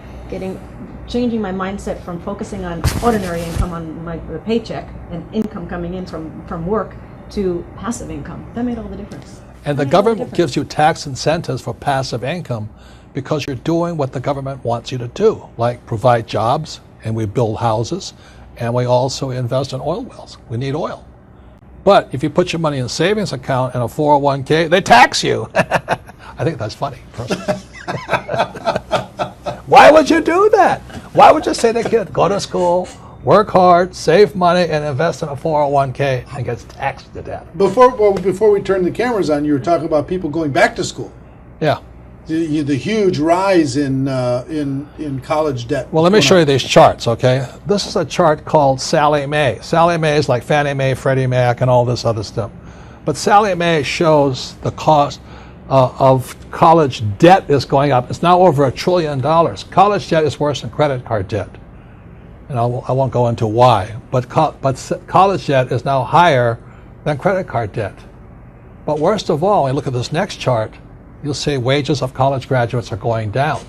changing my mindset from focusing on ordinary income on the paycheck and income coming in from work to passive income, that made all the difference. And the government gives you tax incentives for passive income because you're doing what the government wants you to do, like provide jobs, and we build houses, and we also invest in oil wells. We need oil. But if you put your money in a savings account and a 401k, they tax you. I think that's funny, personally. Why would you do that? Why would you say to a kid, go to school, work hard, save money, and invest in a 401k and gets taxed to death? Before we turn the cameras on, you were talking about people going back to school. Yeah. The huge rise in college debt. Well, let me show you these charts, okay? This is a chart called Sallie Mae. Sallie Mae is like Fannie Mae, Freddie Mac, and all this other stuff. But Sallie Mae shows the cost of college debt is going up. It's now over $1 trillion. College debt is worse than credit card debt. And I won't go into why. But college debt is now higher than credit card debt. But worst of all, when you look at this next chart, you'll see wages of college graduates are going down.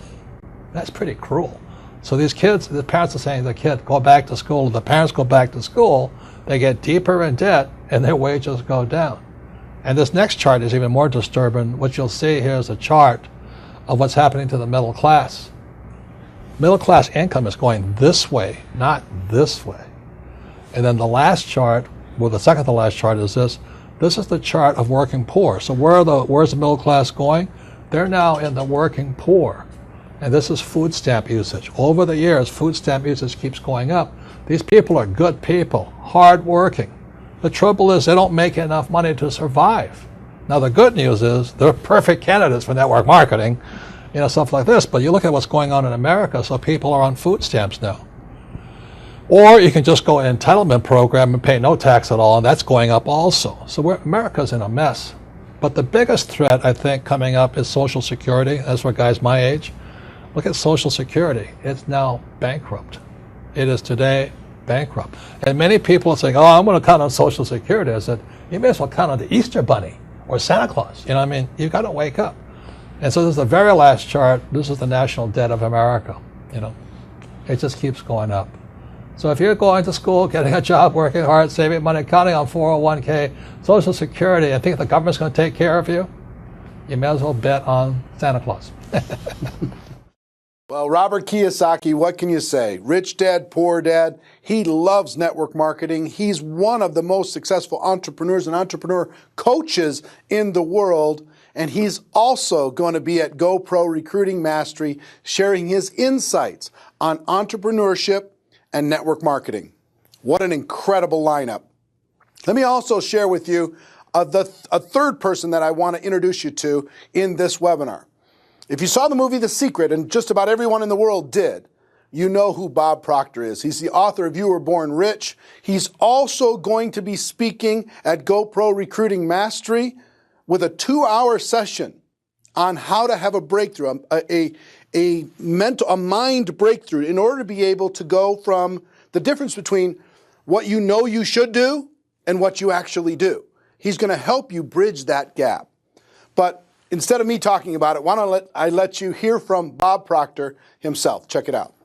That's pretty cruel. So these kids, the parents are saying to the kid, go back to school. The parents go back to school, they get deeper in debt, and their wages go down. And this next chart is even more disturbing. What you'll see here is a chart of what's happening to the middle class. Middle class income is going this way, not this way. And then the last chart, well, the second to last chart is this. This is the chart of working poor. So where's the middle class going? They're now in the working poor. And this is food stamp usage. Over the years, food stamp usage keeps going up. These people are good people, hard-working. The trouble is they don't make enough money to survive. Now, the good news is they're perfect candidates for network marketing, stuff like this. But you look at what's going on in America, so people are on food stamps now. Or you can just go an entitlement program and pay no tax at all, and that's going up also. So America's in a mess. But the biggest threat, I think, coming up is Social Security. That's for guys my age. Look at Social Security. It's now bankrupt. It is today bankrupt. And many people are saying, oh, I'm going to count on Social Security. I said, you may as well count on the Easter Bunny or Santa Claus. You've got to wake up. And so this is the very last chart. This is the national debt of America. It just keeps going up. So if you're going to school, getting a job, working hard, saving money, counting on 401k, Social Security, and think the government's going to take care of you, you may as well bet on Santa Claus. Well, Robert Kiyosaki, what can you say? Rich dad, poor dad. He loves network marketing. He's one of the most successful entrepreneurs and entrepreneur coaches in the world. And he's also going to be at GoPro Recruiting Mastery sharing his insights on entrepreneurship and network marketing. What an incredible lineup. Let me also share with you a third person that I want to introduce you to in this webinar. If you saw the movie The Secret, and just about everyone in the world did, you know who Bob Proctor is. He's the author of You Were Born Rich. He's also going to be speaking at GoPro Recruiting Mastery with a 2-hour session on how to have a breakthrough, a mind breakthrough in order to be able to go from the difference between what you know you should do and what you actually do. He's going to help you bridge that gap. But instead of me talking about it, why don't I let you hear from Bob Proctor himself. Check it out.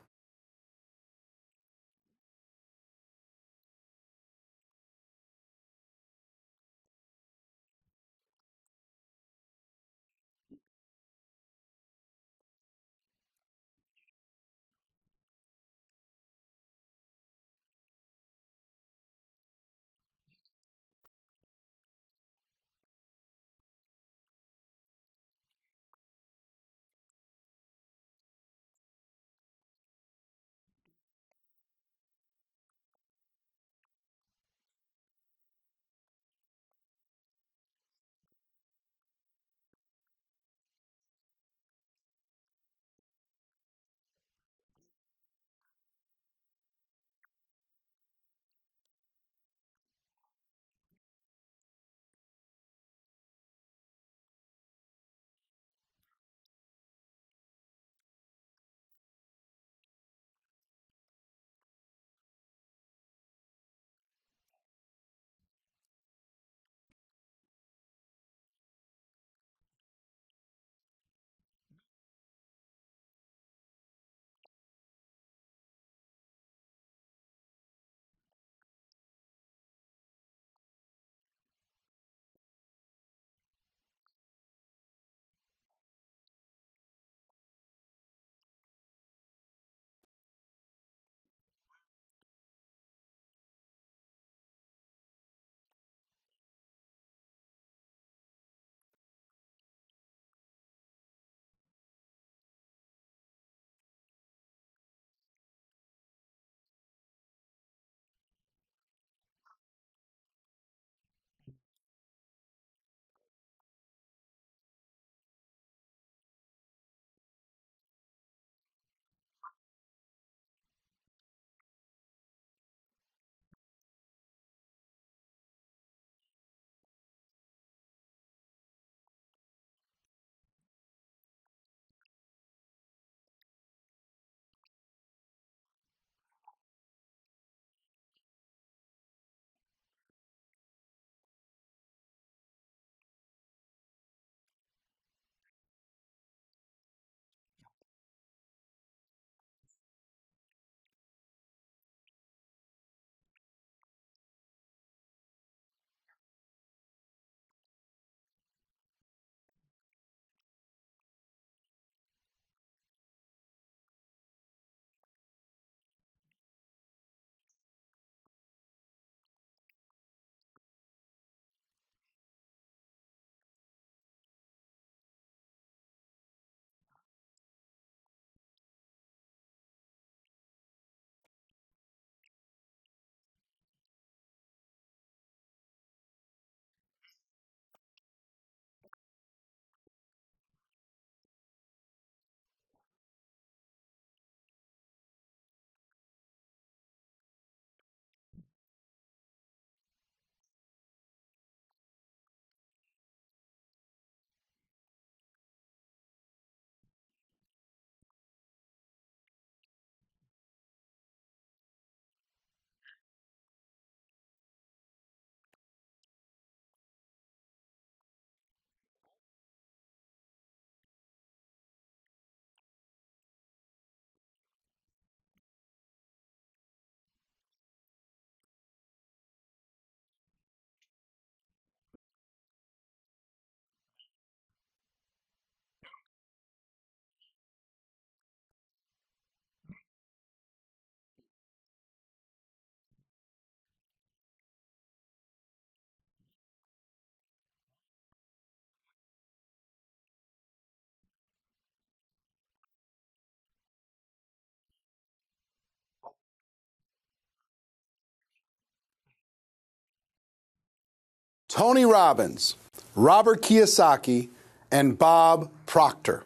Tony Robbins, Robert Kiyosaki, and Bob Proctor.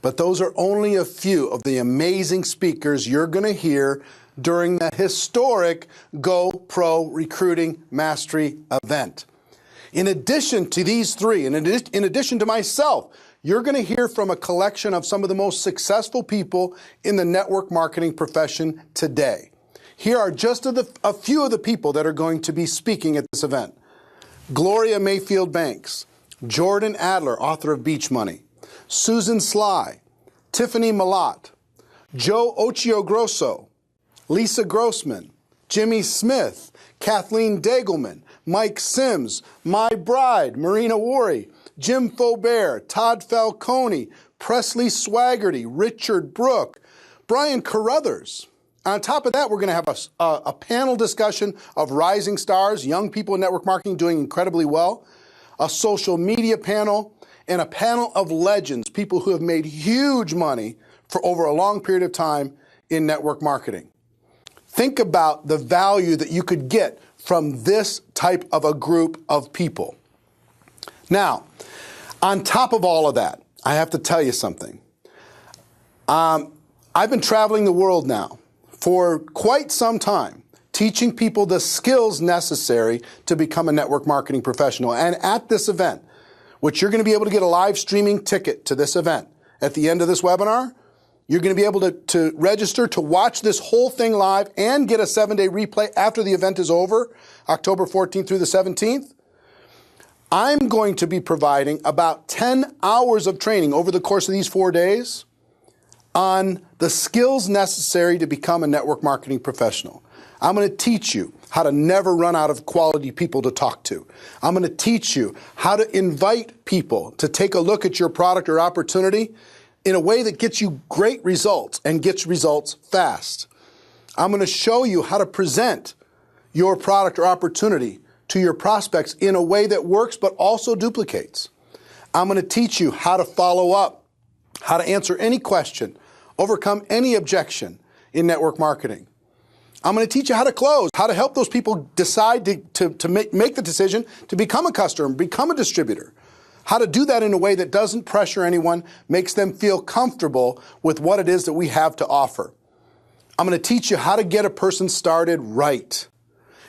But those are only a few of the amazing speakers you're going to hear during the historic Go Pro Recruiting Mastery event. In addition to these three, in addition to myself, you're going to hear from a collection of some of the most successful people in the network marketing profession today. Here are just a few of the people that are going to be speaking at this event. Gloria Mayfield Banks, Jordan Adler, author of Beach Money, Susan Sly, Tiffany Malott, Joe Ochiogrosso, Lisa Grossman, Jimmy Smith, Kathleen Degelman, Mike Sims, My Bride, Marina Worre, Jim Faubert, Todd Falcone, Presley Swaggerty, Richard Brooke, Brian Carruthers. On top of that, we're going to have a panel discussion of rising stars, young people in network marketing doing incredibly well, a social media panel, and a panel of legends, people who have made huge money for over a long period of time in network marketing. Think about the value that you could get from this type of a group of people. Now, on top of all of that, I have to tell you something. I've been traveling the world now for quite some time, teaching people the skills necessary to become a network marketing professional. And at this event, which you're going to be able to get a live streaming ticket to this event at the end of this webinar, you're going to be able to register to watch this whole thing live and get a 7-day replay after the event is over, October 14th through the 17th. I'm going to be providing about 10 hours of training over the course of these 4 days on the skills necessary to become a network marketing professional. I'm going to teach you how to never run out of quality people to talk to. I'm going to teach you how to invite people to take a look at your product or opportunity in a way that gets you great results and gets results fast. I'm going to show you how to present your product or opportunity to your prospects in a way that works but also duplicates. I'm going to teach you how to follow up, how to answer any question, overcome any objection in network marketing. I'm going to teach you how to close, how to help those people decide to make the decision to become a customer, become a distributor. How to do that in a way that doesn't pressure anyone, makes them feel comfortable with what it is that we have to offer. I'm going to teach you how to get a person started right.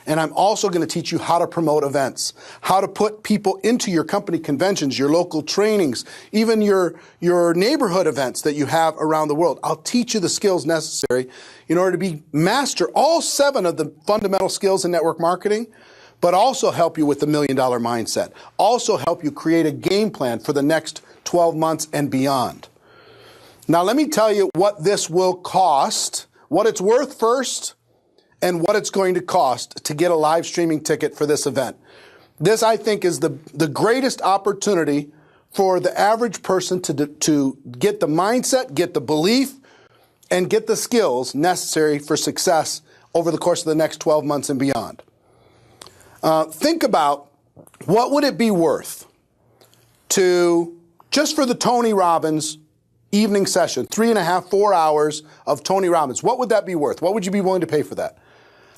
And I'm also going to teach you how to promote events, how to put people into your company conventions, your local trainings, even your neighborhood events that you have around the world. I'll teach you the skills necessary in order to master all 7 of the fundamental skills in network marketing, but also help you with the $1 million mindset. Also help you create a game plan for the next 12 months and beyond. Now, let me tell you what this will cost, what it's worth first, and what it's going to cost to get a live streaming ticket for this event. This, I think, is the greatest opportunity for the average person to get the mindset, get the belief, and get the skills necessary for success over the course of the next 12 months and beyond. Think about what would it be worth to, just for the Tony Robbins evening session, 3.5, 4 hours of Tony Robbins, what would that be worth? What would you be willing to pay for that?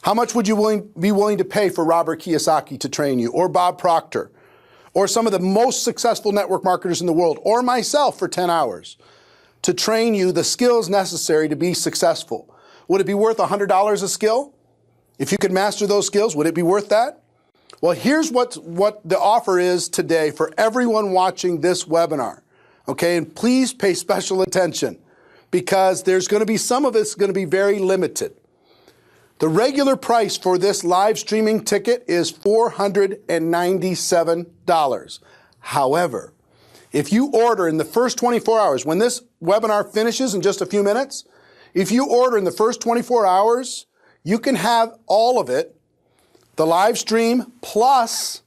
How much would you be willing to pay for Robert Kiyosaki to train you, or Bob Proctor, or some of the most successful network marketers in the world, or myself for 10 hours to train you the skills necessary to be successful? Would it be worth $100 a skill? If you could master those skills, would it be worth that? Well, here's what the offer is today for everyone watching this webinar. Okay, and please pay special attention because there's going to be some of it's going to be very limited. The regular price for this live streaming ticket is $497. However, if you order in the first 24 hours, when this webinar finishes in just a few minutes, if you order in the first 24 hours, you can have all of it, the live stream plus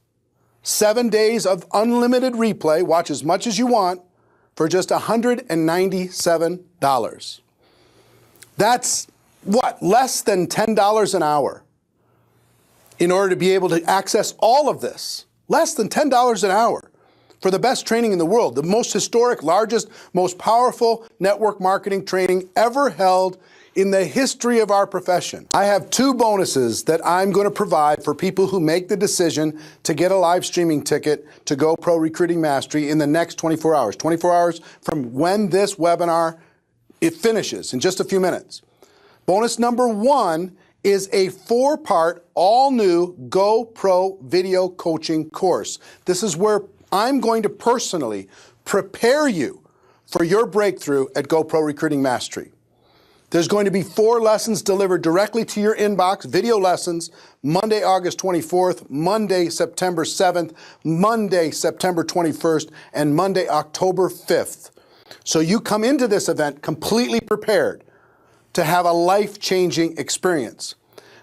7 days of unlimited replay, watch as much as you want, for just $197. That's what? Less than $10 an hour in order to be able to access all of this. Less than $10 an hour for the best training in the world, the most historic, largest, most powerful network marketing training ever held in the history of our profession. I have 2 bonuses that I'm going to provide for people who make the decision to get a live streaming ticket to GoPro Recruiting Mastery in the next 24 hours. 24 hours from when this webinar it finishes in just a few minutes. Bonus number 1 is a 4-part, all-new GoPro video coaching course. This is where I'm going to personally prepare you for your breakthrough at GoPro Recruiting Mastery. There's going to be 4 lessons delivered directly to your inbox, video lessons, Monday, August 24th, Monday, September 7th, Monday, September 21st, and Monday, October 5th. So you come into this event completely prepared to have a life-changing experience.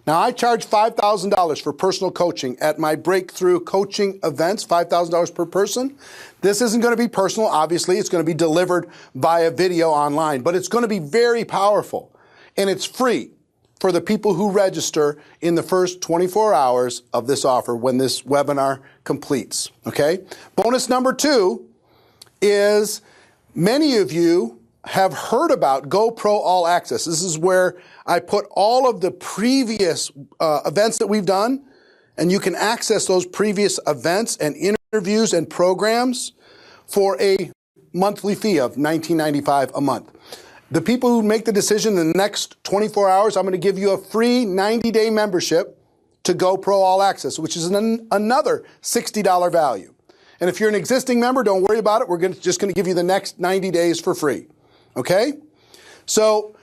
Now, I charge $5,000 for personal coaching at my breakthrough coaching events, $5,000 per person. This isn't going to be personal, obviously. It's going to be delivered via video online, but it's going to be very powerful. And it's free for the people who register in the first 24 hours of this offer when this webinar completes, okay? Bonus number 2 is many of you have heard about GoPro All Access. This is where I put all of the previous events that we've done, and you can access those previous events and interviews and programs for a monthly fee of $19.95 a month. The people who make the decision in the next 24 hours, I'm going to give you a free 90-day membership to GoPro All Access, which is another $60 value. And if you're an existing member, don't worry about it. We're just going to give you the next 90 days for free. Okay? So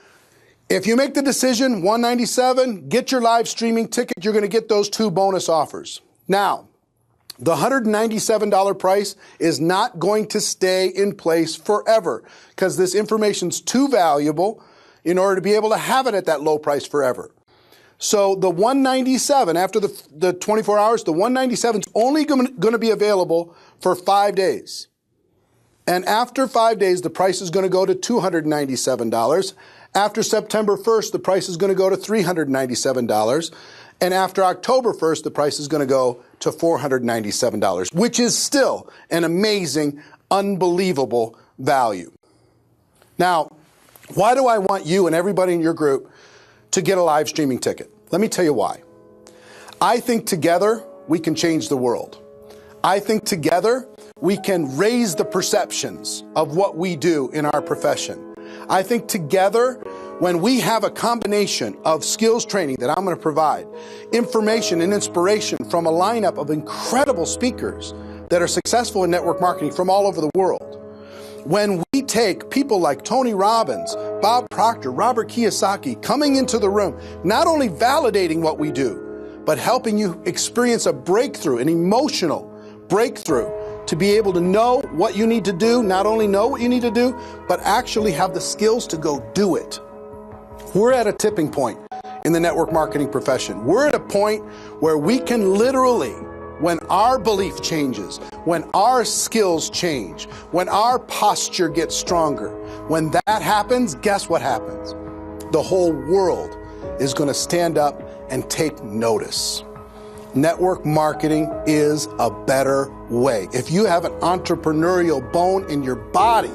if you make the decision, $197, get your live streaming ticket, you're going to get those 2 bonus offers. Now, the $197 price is not going to stay in place forever because this information's too valuable in order to be able to have it at that low price forever. So the $197, after the 24 hours, the $197 is only going to be available for 5 days. And after 5 days, the price is going to go to $297. After September 1st, the price is going to go to $397. And after October 1st, the price is going to go to $497, which is still an amazing, unbelievable value. Now, why do I want you and everybody in your group to get a live streaming ticket? Let me tell you why. I think together we can change the world. I think together we can raise the perceptions of what we do in our profession. I think together, when we have a combination of skills training that I'm going to provide, information and inspiration from a lineup of incredible speakers that are successful in network marketing from all over the world, when we take people like Tony Robbins, Bob Proctor, Robert Kiyosaki coming into the room, not only validating what we do, but helping you experience a breakthrough, an emotional breakthrough, to be able to know what you need to do, not only know what you need to do, but actually have the skills to go do it. We're at a tipping point in the network marketing profession. We're at a point where we can literally, when our belief changes, when our skills change, when our posture gets stronger, when that happens, guess what happens? The whole world is going to stand up and take notice. Network marketing is a better way. If you have an entrepreneurial bone in your body,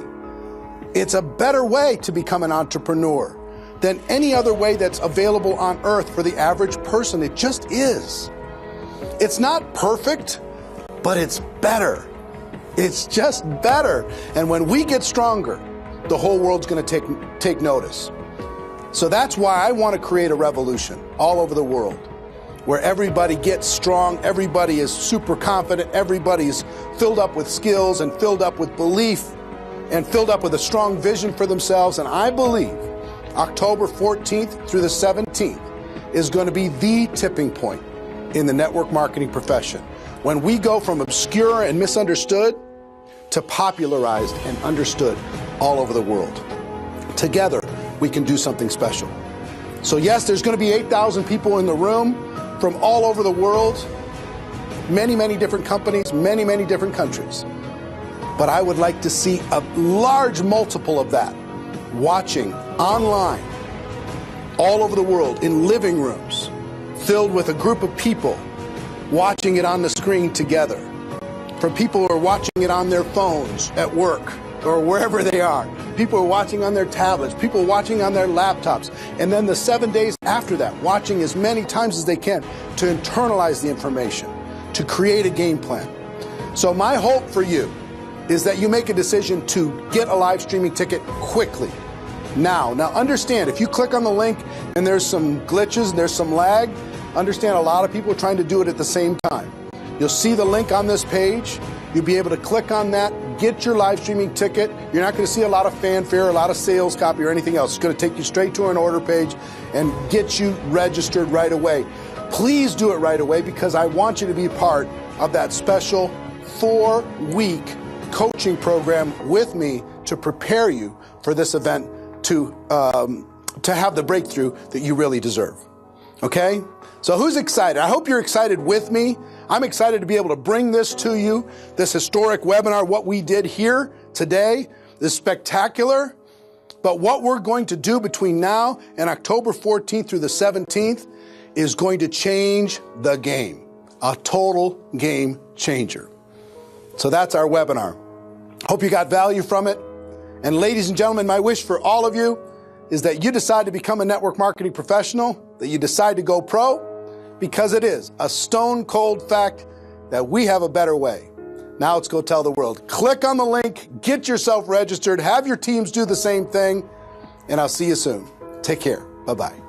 it's a better way to become an entrepreneur than any other way that's available on earth for the average person. It just is. It's not perfect, but it's better. It's just better. And when we get stronger, the whole world's going to take notice. So that's why I want to create a revolution all over the world, where everybody gets strong, everybody is super confident, everybody's filled up with skills and filled up with belief and filled up with a strong vision for themselves. And I believe October 14th through the 17th is going to be the tipping point in the network marketing profession, when we go from obscure and misunderstood to popularized and understood all over the world. Together, we can do something special. So yes, there's going to be 8,000 people in the room from all over the world, many, many different companies, many, many different countries. But I would like to see a large multiple of that watching online all over the world in living rooms filled with a group of people watching it on the screen together. From people who are watching it on their phones at work or wherever they are. People are watching on their tablets, people are watching on their laptops, and then the 7 days after that, watching as many times as they can to internalize the information, to create a game plan. So my hope for you is that you make a decision to get a live streaming ticket quickly. Now understand, if you click on the link and there's some glitches, there's some lag, understand a lot of people are trying to do it at the same time. You'll see the link on this page. You'll be able to click on that, get your live streaming ticket. You're not going to see a lot of fanfare, a lot of sales copy or anything else. It's going to take you straight to an order page and get you registered right away. Please do it right away because I want you to be part of that special 4-week coaching program with me to prepare you for this event to have the breakthrough that you really deserve. Okay? So who's excited? I hope you're excited with me. I'm excited to be able to bring this to you, this historic webinar. What we did here today is spectacular. But what we're going to do between now and October 14th through the 17th is going to change the game. A total game changer. So that's our webinar. Hope you got value from it. And ladies and gentlemen, my wish for all of you is that you decide to become a network marketing professional, that you decide to go pro, because it is a stone cold fact that we have a better way. Now let's go tell the world. Click on the link, get yourself registered, have your teams do the same thing, and I'll see you soon. Take care. Bye-bye.